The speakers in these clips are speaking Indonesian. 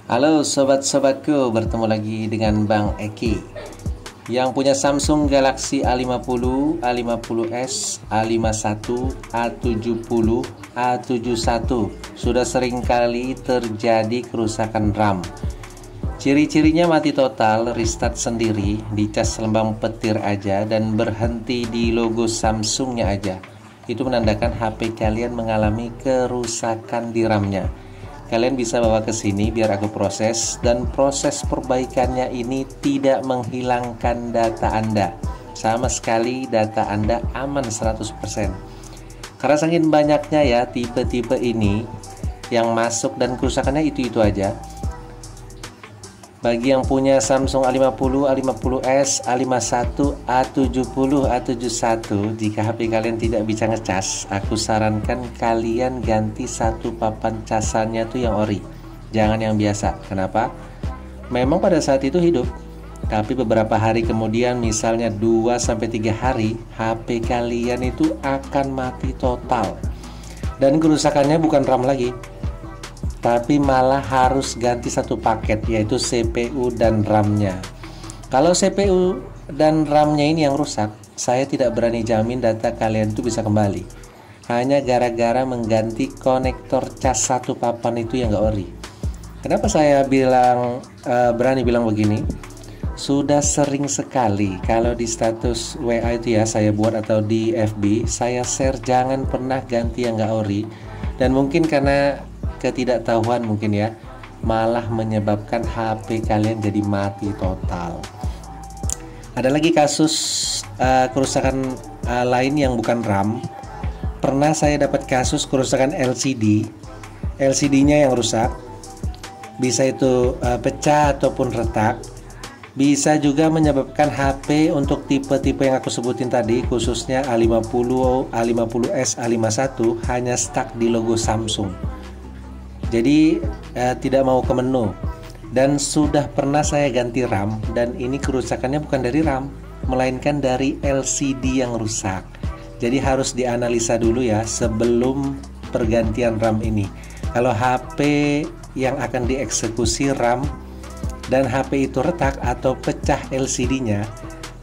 Halo sobat-sobatku, bertemu lagi dengan Bang Eki yang punya Samsung Galaxy A50, A50s, A51, A70, A71. Sudah sering kali terjadi kerusakan RAM. Ciri-cirinya mati total, restart sendiri, dicas lembang petir aja, dan berhenti di logo Samsungnya aja. Itu menandakan HP kalian mengalami kerusakan di RAM-nya. Kalian bisa bawa ke sini biar aku proses, dan proses perbaikannya ini tidak menghilangkan data Anda. Sama sekali data Anda aman 100%. Karena saking banyaknya ya tipe-tipe ini yang masuk dan kerusakannya itu-itu aja. Bagi yang punya Samsung A50, A50s, A51, A70, A71, jika HP kalian tidak bisa ngecas, aku sarankan kalian ganti satu papan casannya tuh yang ori, jangan yang biasa. Kenapa? Memang pada saat itu hidup, tapi beberapa hari kemudian, misalnya 2-3 hari, HP kalian itu akan mati total. Dan kerusakannya bukan RAM lagi, tapi malah harus ganti satu paket, yaitu CPU dan RAM-nya. Kalau CPU dan RAM-nya ini yang rusak, saya tidak berani jamin data kalian itu bisa kembali. Hanya gara-gara mengganti konektor cas satu papan itu yang gak ori. Kenapa saya berani bilang begini? Sudah sering sekali kalau di status WA itu ya saya buat, atau di FB saya share, jangan pernah ganti yang gak ori. Dan mungkin karena ketidaktahuan mungkin ya, malah menyebabkan HP kalian jadi mati total. Ada lagi kasus kerusakan lain yang bukan RAM. Pernah saya dapat kasus kerusakan LCD-nya yang rusak. Bisa itu pecah ataupun retak. Bisa juga menyebabkan HP untuk tipe-tipe yang aku sebutin tadi, khususnya A50, A50s, A51 hanya stuck di logo Samsung. Jadi tidak mau ke menu. Dan sudah pernah saya ganti RAM, dan ini kerusakannya bukan dari RAM, melainkan dari LCD yang rusak. Jadi harus dianalisa dulu ya sebelum pergantian RAM ini. Kalau HP yang akan dieksekusi RAM dan HP itu retak atau pecah LCD-nya,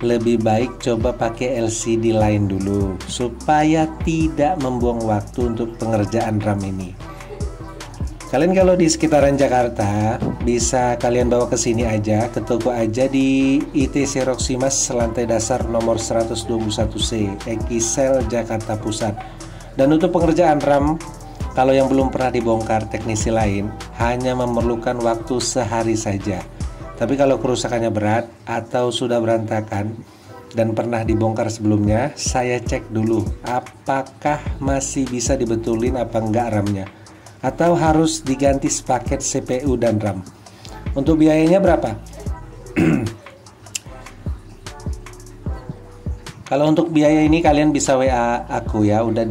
lebih baik coba pakai LCD lain dulu supaya tidak membuang waktu untuk pengerjaan RAM ini. Kalian kalau di sekitaran Jakarta, bisa kalian bawa ke sini aja, ke toko aja di ITC Roximas lantai dasar nomor 121C, Ekisel, Jakarta Pusat. Dan untuk pengerjaan RAM, kalau yang belum pernah dibongkar teknisi lain, hanya memerlukan waktu sehari saja. Tapi kalau kerusakannya berat atau sudah berantakan dan pernah dibongkar sebelumnya, saya cek dulu apakah masih bisa dibetulin apa enggak RAM-nya, atau harus diganti sepaket CPU dan RAM. Untuk biayanya berapa? Kalau untuk biaya ini kalian bisa WA aku ya, udah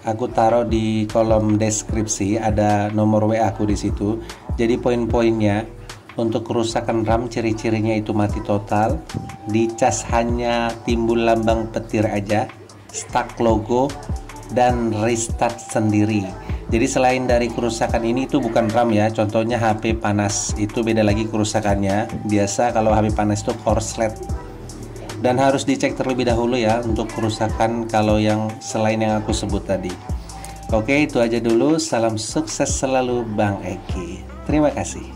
aku taruh di kolom deskripsi, ada nomor WA aku di situ. Jadi poin-poinnya untuk kerusakan RAM, ciri-cirinya itu mati total, dicas hanya timbul lambang petir aja, stuck logo, dan restart sendiri. Jadi selain dari kerusakan ini itu bukan RAM ya, contohnya HP panas, itu beda lagi kerusakannya. Biasa kalau HP panas itu korslet, dan harus dicek terlebih dahulu ya untuk kerusakan kalau yang selain yang aku sebut tadi. Oke, itu aja dulu. Salam sukses selalu Bang Eki. Terima kasih.